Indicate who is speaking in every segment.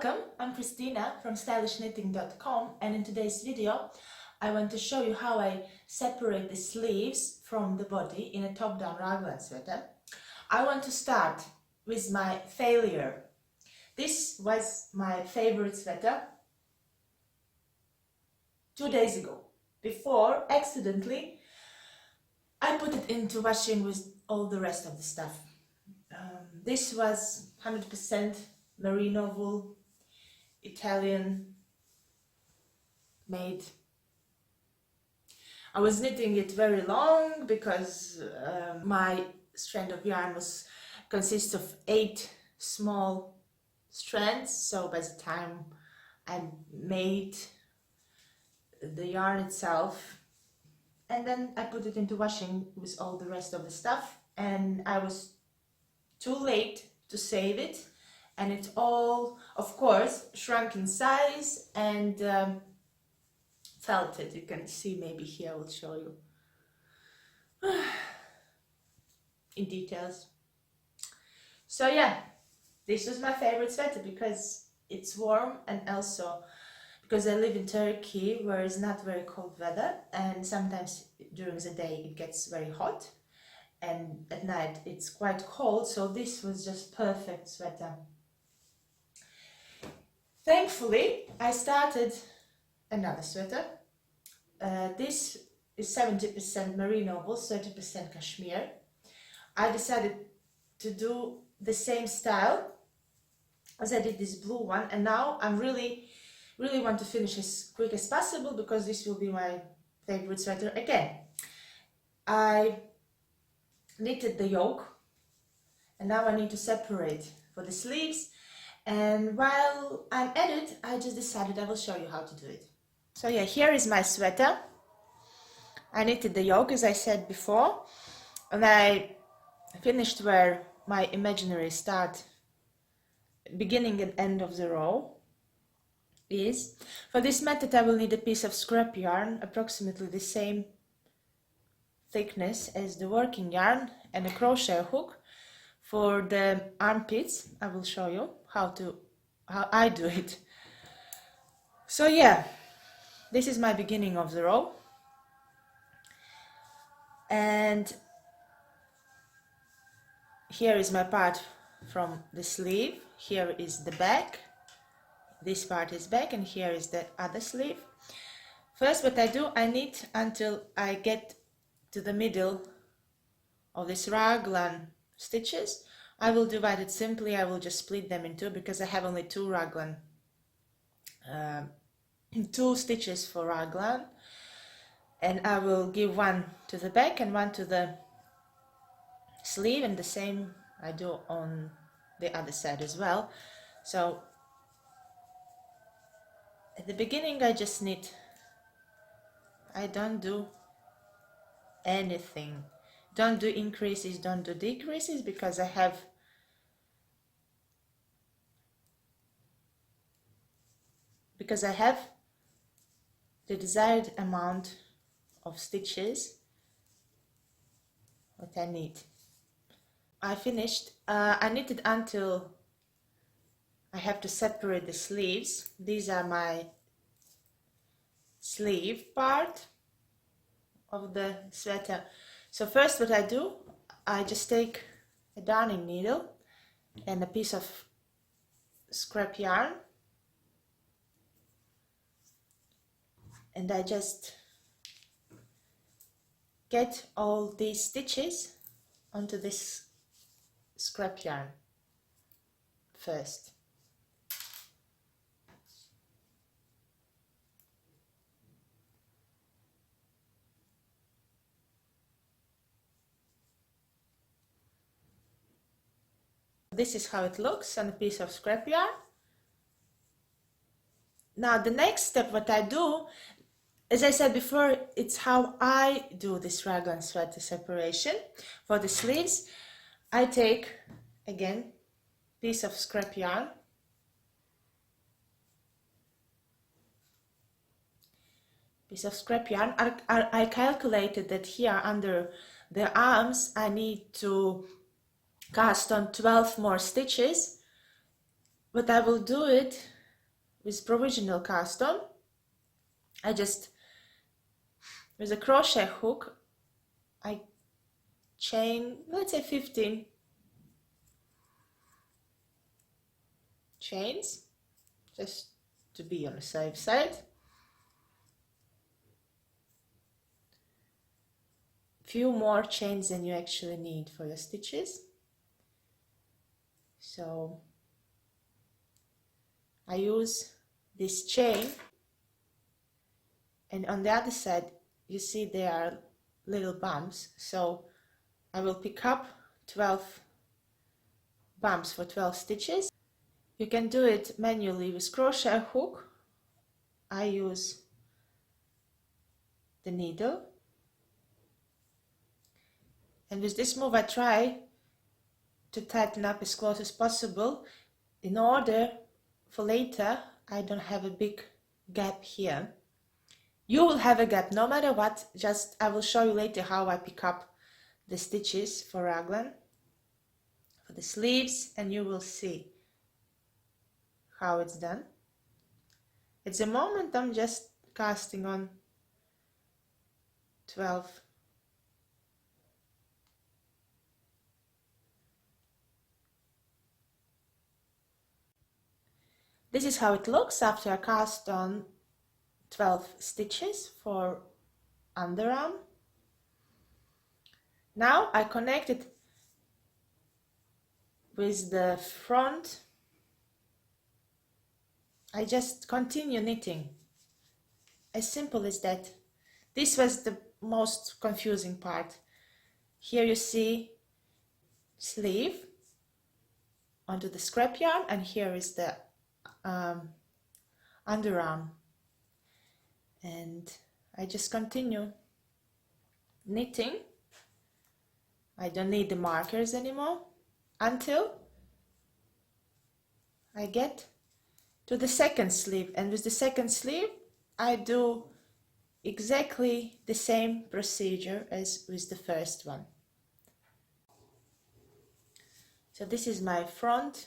Speaker 1: Welcome, I'm Christina from stylishnitting.com, and in today's video I want to show you how I separate the sleeves from the body in a top-down raglan sweater. I want to start with my failure. This was my favorite sweater 2 days ago. Before, accidentally, I put it into washing with all the rest of the stuff. This was 100% merino wool, Italian made. I was knitting it very long because my strand of yarn consists of 8 small strands, so by the time I made the yarn itself, and then I put it into washing with all the rest of the stuff, and I was too late to save it, and it all, of course, shrunk in size and felted. You can see, maybe here I will show you in details. So yeah, this was my favorite sweater because it's warm, and also because I live in Turkey where it's not very cold weather, and sometimes during the day it gets very hot and at night it's quite cold, so this was just perfect sweater. Thankfully, I started another sweater. This is 70% merino wool, 30% cashmere. I decided to do the same style as I did this blue one, and now I'm really want to finish as quick as possible because this will be my favorite sweater again. I knitted the yoke, and now I need to separate for the sleeves, and while I'm at it, I just decided I will show you how to do it. So yeah, here is my sweater. I knitted the yoke, as I said before, and I finished where my imaginary beginning and end of the row is. For this method I will need a piece of scrap yarn, approximately the same thickness as the working yarn, and a crochet hook. For the armpits I will show you how I do it. So yeah, this is my beginning of the row, and here is my part from the sleeve. Here is the back. This part is back, and here is the other sleeve. First, what I do, I knit until I get to the middle of this raglan stitches. I will divide it simply. I will just split them in two because I have only 2 raglan, 2 stitches for raglan, and I will give one to the back and one to the sleeve, and the same I do on the other side as well. So at the beginning I just knit. I don't do anything. Don't do increases, don't do decreases, because I have the desired amount of stitches what I need. I finished. I knitted until I have to separate the sleeves. These are my sleeve part of the sweater. So first what I do, I just take a darning needle and a piece of scrap yarn, and I just get all these stitches onto this scrap yarn first. This is how it looks on a piece of scrap yarn. Now the next step, what I do, as I said before, it's how I do this raglan sweater separation. For the sleeves, I take, again, piece of scrap yarn, I calculated that here under the arms I need to cast on 12 more stitches But I will do it with provisional cast on. I just, with a crochet hook, I chain, let's say 15 chains, just to be on the safe side. Few more chains than you actually need for your stitches. So I use this chain, and on the other side you see there are little bumps, so I will pick up 12 bumps for 12 stitches. You can do it manually with crochet hook. I use the needle, and with this move I try to tighten up as close as possible in order for later I don't have a big gap here. You will have a gap no matter what, just I will show you later how I pick up the stitches for raglan, for the sleeves, and you will see how it's done. At the moment I'm just casting on 12 . This is how it looks after I cast on 12 stitches for underarm. Now I connect it with the front. I just continue knitting. As simple as that. This was the most confusing part. Here you see sleeve onto the scrap yarn, and here is the underarm, and I just continue knitting. I don't need the markers anymore until I get to the second sleeve, and with the second sleeve I do exactly the same procedure as with the first one. So this is my front,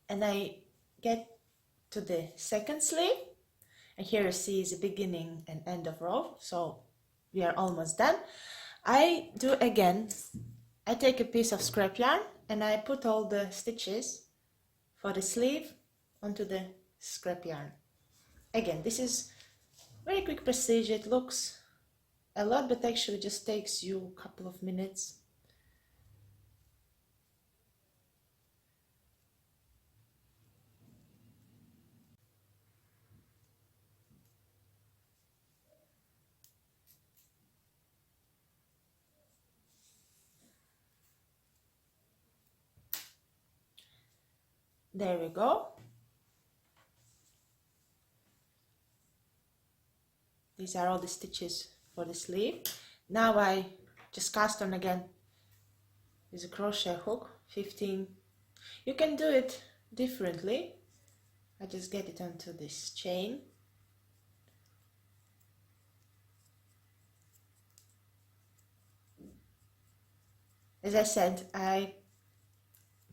Speaker 1: and I get to the second sleeve, and here you see is the beginning and end of row, so we are almost done. I do again, I take a piece of scrap yarn and I put all the stitches for the sleeve onto the scrap yarn. Again, this is very quick procedure. It looks a lot, but actually just takes you a couple of minutes. There we go. These are all the stitches for the sleeve. Now I just cast on again with a crochet hook, 15. You can do it differently. I just get it onto this chain. As I said, I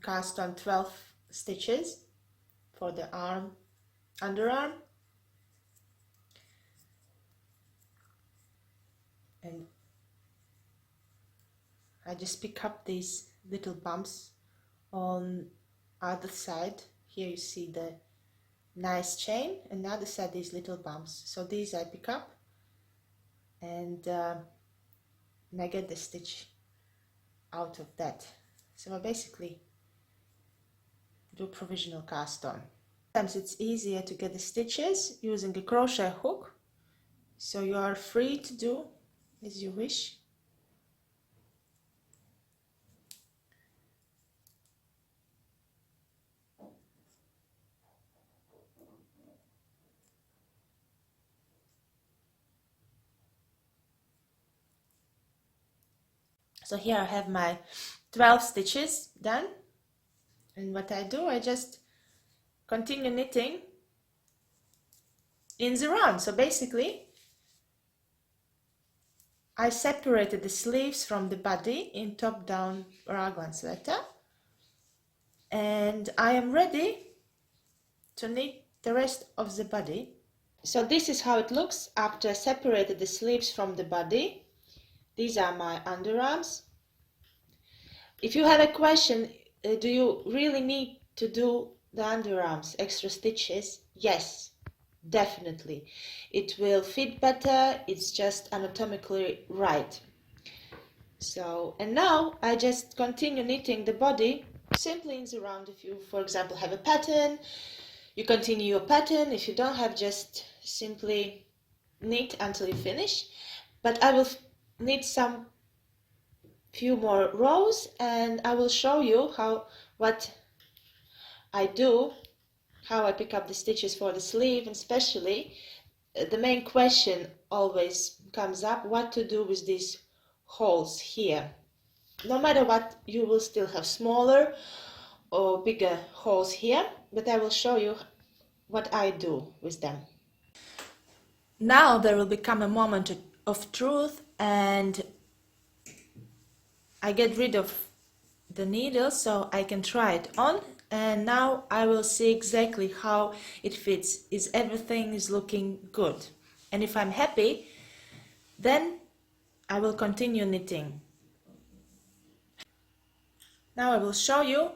Speaker 1: cast on 12 stitches for the arm, underarm, and I just pick up these little bumps on other side. Here you see the nice chain, and the other side these little bumps. So these I pick up, and I get the stitch out of that. So I basically do provisional cast on. Sometimes it's easier to get the stitches using a crochet hook, so you are free to do as you wish. So here I have my 12 stitches done, and what I do, I just continue knitting in the round. So basically I separated the sleeves from the body in top-down raglan sweater, and I am ready to knit the rest of the body. So this is how it looks after I separated the sleeves from the body. These are my underarms. If you have a question, do you really need to do the underarms extra stitches? Yes, definitely. It will fit better, it's just anatomically right. So, and now I just continue knitting the body simply in the round. If you, for example, have a pattern, you continue your pattern. If you don't have, just simply knit until you finish. But I will knit some few more rows and I will show you what I do, how I pick up the stitches for the sleeve, and especially the main question always comes up, what to do with these holes here. No matter what, you will still have smaller or bigger holes here, but I will show you what I do with them. Now there will become a moment of truth, and I get rid of the needle so I can try it on, and now I will see exactly how it fits. Is everything is looking good? And if I'm happy, then I will continue knitting. Now I will show you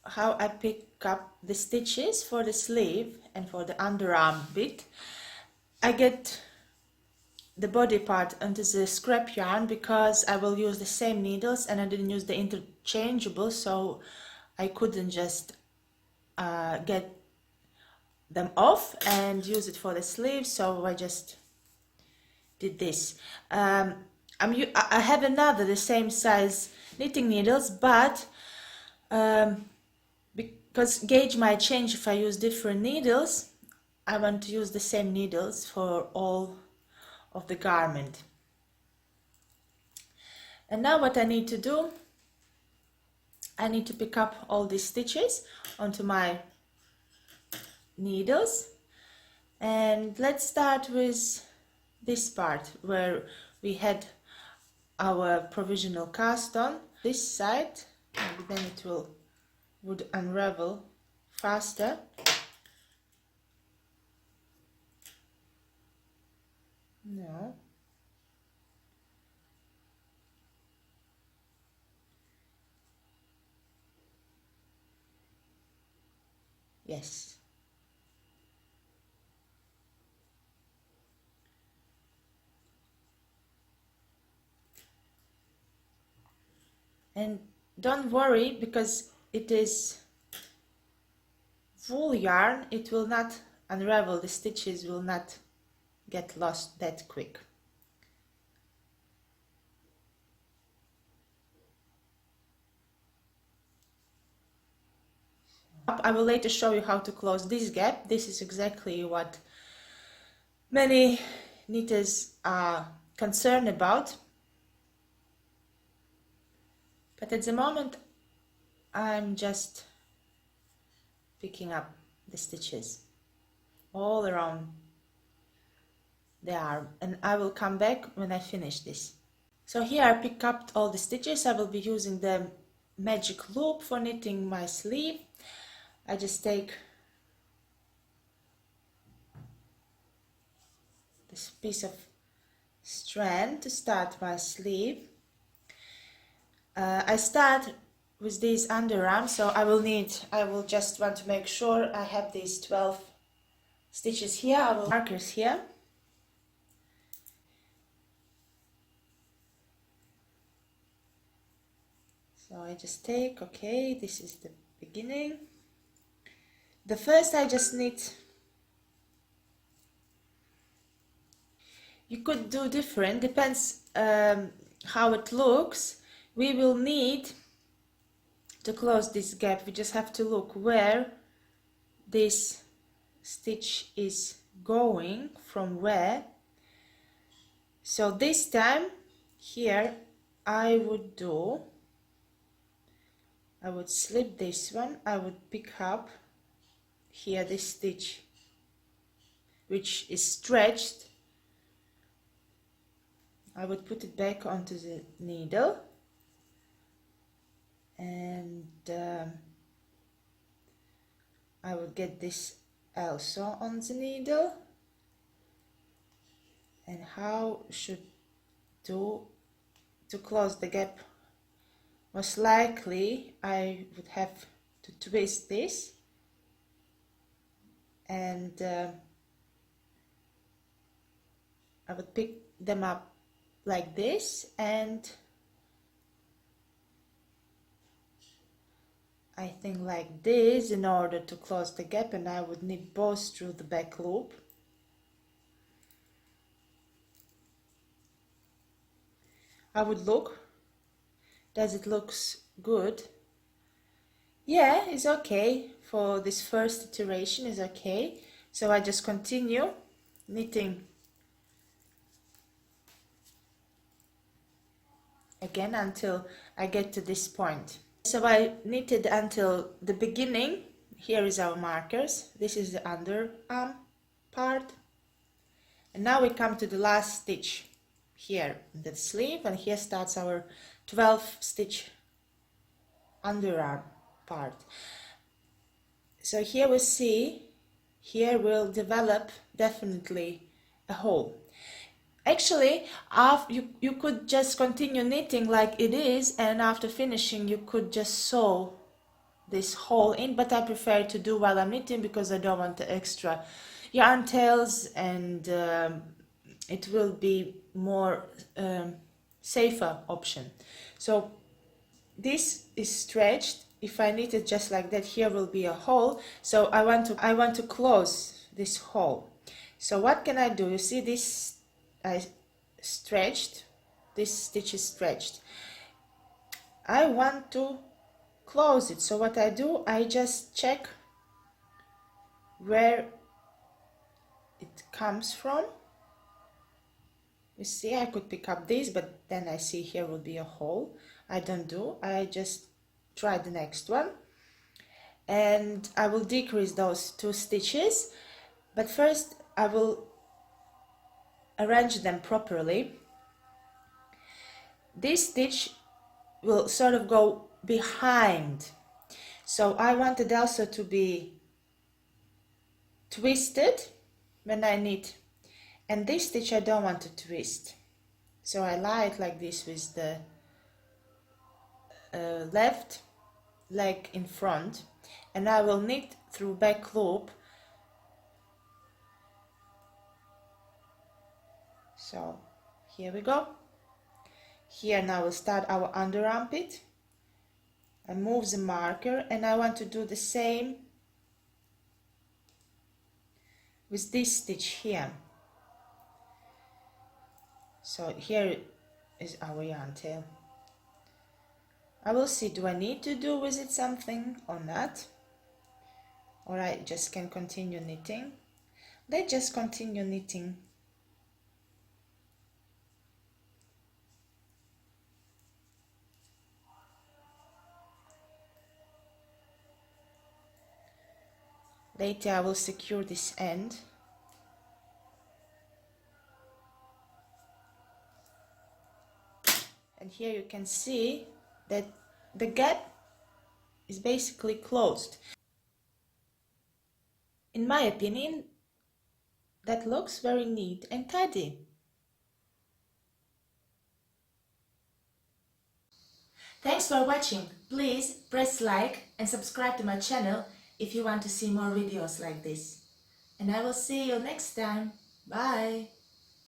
Speaker 1: how I pick up the stitches for the sleeve and for the underarm bit. I get the body part onto the scrap yarn because I will use the same needles and I didn't use the interchangeable, so I couldn't just get them off and use it for the sleeve, so I just did this. I have another the same size knitting needles, but because gauge might change if I use different needles, I want to use the same needles for all of the garment. And now what I need to do, I need to pick up all these stitches onto my needles, and let's start with this part where we had our provisional cast on. This side, maybe then it would unravel faster. No. Yes. And don't worry, because it is wool yarn, it will not unravel, the stitches will not get lost that quick. I will later show you how to close this gap. This is exactly what many knitters are concerned about. But at the moment, I'm just picking up the stitches all around the arm, and I will come back when I finish this. So here I pick up all the stitches. I will be using the magic loop for knitting my sleeve. I just take this piece of strand to start my sleeve. I start with these underarms, so I will just want to make sure I have these 12 stitches here. I will markers here. So I just take, okay, this is the beginning. The first I just knit. You could do different, depends how it looks. We will need to close this gap. We just have to look where this stitch is going, from where. So this time here I would slip this one, I would pick up here this stitch which is stretched. I would put it back onto the needle, and I will get this also on the needle. And how should do to close the gap? Most likely I would have to twist this, and I would pick them up like this, and I think like this in order to close the gap, and I would knit both through the back loop. I would look, does it looks good? Yeah, it's okay. For this first iteration is okay. So I just continue knitting again until I get to this point. So I knitted until the beginning. Here is our markers. This is the underarm part. And now we come to the last stitch here in the sleeve, and here starts our 12 stitch underarm part. So here we see, here will develop definitely a hole. Actually, you could just continue knitting like it is, and after finishing you could just sew this hole in, but I prefer to do while I'm knitting because I don't want the extra yarn tails, and it will be more safer option. So this is stretched. If I knit it just like that, here will be a hole. So I want to close this hole. So what can I do? You see this, I stretched, this stitch is stretched. I want to close it. So what I do, I just check where it comes from. You see, I could pick up this, but then I see here will be a hole. I don't do, I just try the next one, and I will decrease those 2 stitches, but first I will arrange them properly. This stitch will sort of go behind, so I wanted also to be twisted when I knit, and this stitch I don't want to twist, so I lie it like this with the left leg in front, and I will knit through back loop. So here we go. Here now we'll start our under armpit. I move the marker, and I want to do the same with this stitch here. So here is our yarn tail. I will see, do I need to do with it something or not, or I just can continue knitting. Let's just continue knitting. Later I will secure this end. And here you can see that the gap is basically closed. In my opinion, that looks very neat and tidy. Thanks for watching. Please press like and subscribe to my channel if you want to see more videos like this. And I will see you next time. Bye!